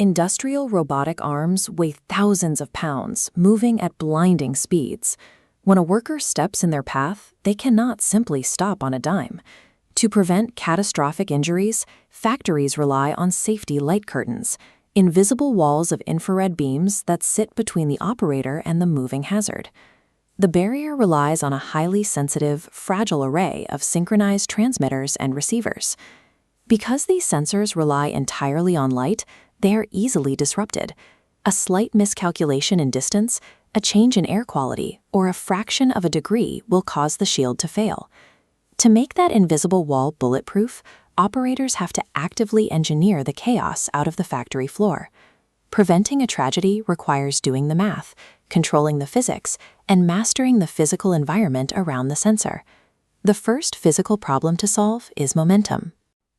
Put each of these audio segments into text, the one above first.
Industrial robotic arms weigh thousands of pounds, moving at blinding speeds. When a worker steps in their path, they cannot simply stop on a dime. To prevent catastrophic injuries, factories rely on safety light curtains, invisible walls of infrared beams that sit between the operator and the moving hazard. The barrier relies on a highly sensitive, fragile array of synchronized transmitters and receivers. Because these sensors rely entirely on light, they are easily disrupted. A slight miscalculation in distance, a change in air quality, or a fraction of a degree will cause the shield to fail. To make that invisible wall bulletproof, operators have to actively engineer the chaos out of the factory floor. Preventing a tragedy requires doing the math, controlling the physics, and mastering the physical environment around the sensor. The first physical problem to solve is momentum.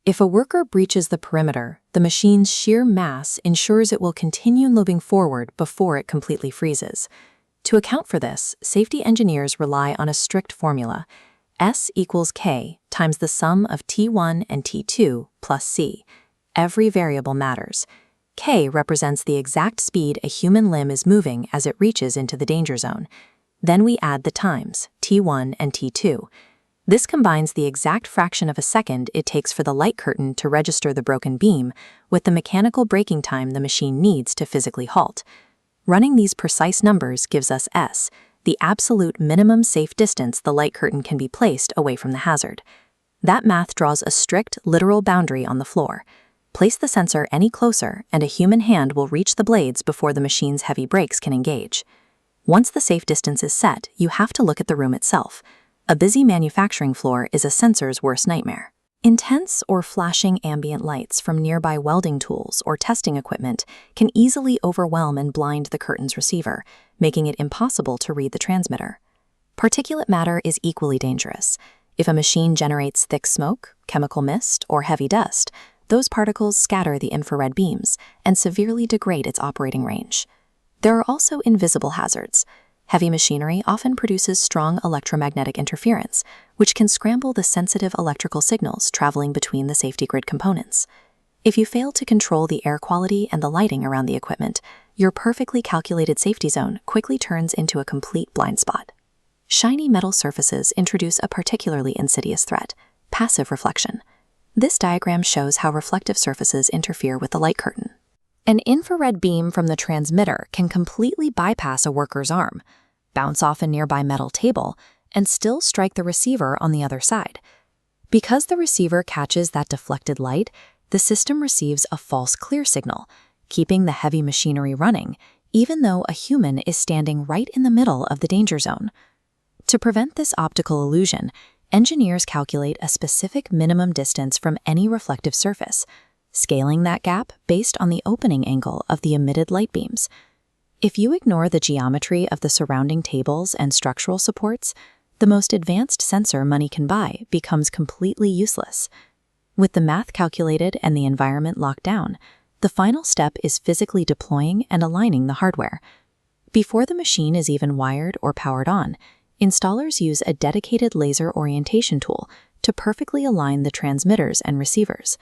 If a worker breaches the perimeter, the machine's sheer mass ensures it will continue moving forward before it completely freezes. To account for this, safety engineers rely on a strict formula: S equals K times the sum of T1 and T2 plus C. Every variable matters. K represents the exact speed a human limb is moving as it reaches into the danger zone. Then we add the times, T1 and T2. This combines the exact fraction of a second it takes for the light curtain to register the broken beam with the mechanical braking time the machine needs to physically halt. Running these precise numbers gives us S, the absolute minimum safe distance the light curtain can be placed away from the hazard. That math draws a strict, literal boundary on the floor. Place the sensor any closer, and a human hand will reach the blades before the machine's heavy brakes can engage. Once the safe distance is set, you have to look at the room itself. A busy manufacturing floor is a sensor's worst nightmare. Intense or flashing ambient lights from nearby welding tools or testing equipment can easily overwhelm and blind the curtain's receiver, making it impossible to read the transmitter. Particulate matter is equally dangerous. If a machine generates thick smoke, chemical mist, or heavy dust, those particles scatter the infrared beams and severely degrade its operating range. There are also invisible hazards. Heavy machinery often produces strong electromagnetic interference, which can scramble the sensitive electrical signals traveling between the safety grid components. If you fail to control the air quality and the lighting around the equipment, your perfectly calculated safety zone quickly turns into a complete blind spot. Shiny metal surfaces introduce a particularly insidious threat: passive reflection. This diagram shows how reflective surfaces interfere with the light curtain. An infrared beam from the transmitter can completely bypass a worker's arm, bounce off a nearby metal table, and still strike the receiver on the other side. Because the receiver catches that deflected light, the system receives a false clear signal, keeping the heavy machinery running, even though a human is standing right in the middle of the danger zone. To prevent this optical illusion, engineers calculate a specific minimum distance from any reflective surface, scaling that gap based on the opening angle of the emitted light beams. If you ignore the geometry of the surrounding tables and structural supports, the most advanced sensor money can buy becomes completely useless. With the math calculated and the environment locked down, the final step is physically deploying and aligning the hardware. Before the machine is even wired or powered on, installers use a dedicated laser orientation tool to perfectly align the transmitters and receivers.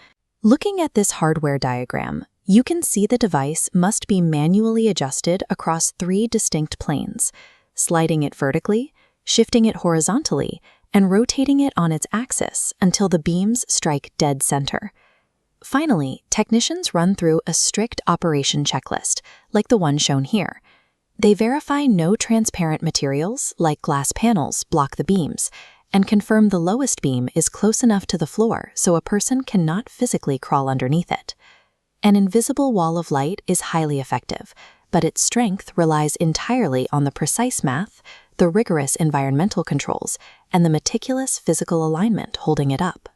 Looking at this hardware diagram, you can see the device must be manually adjusted across 3 distinct planes, sliding it vertically, shifting it horizontally, and rotating it on its axis until the beams strike dead center. Finally, technicians run through a strict operation checklist, like the one shown here. They verify no transparent materials, like glass panels, block the beams, and confirm the lowest beam is close enough to the floor so a person cannot physically crawl underneath it. An invisible wall of light is highly effective, but its strength relies entirely on the precise math, the rigorous environmental controls, and the meticulous physical alignment holding it up.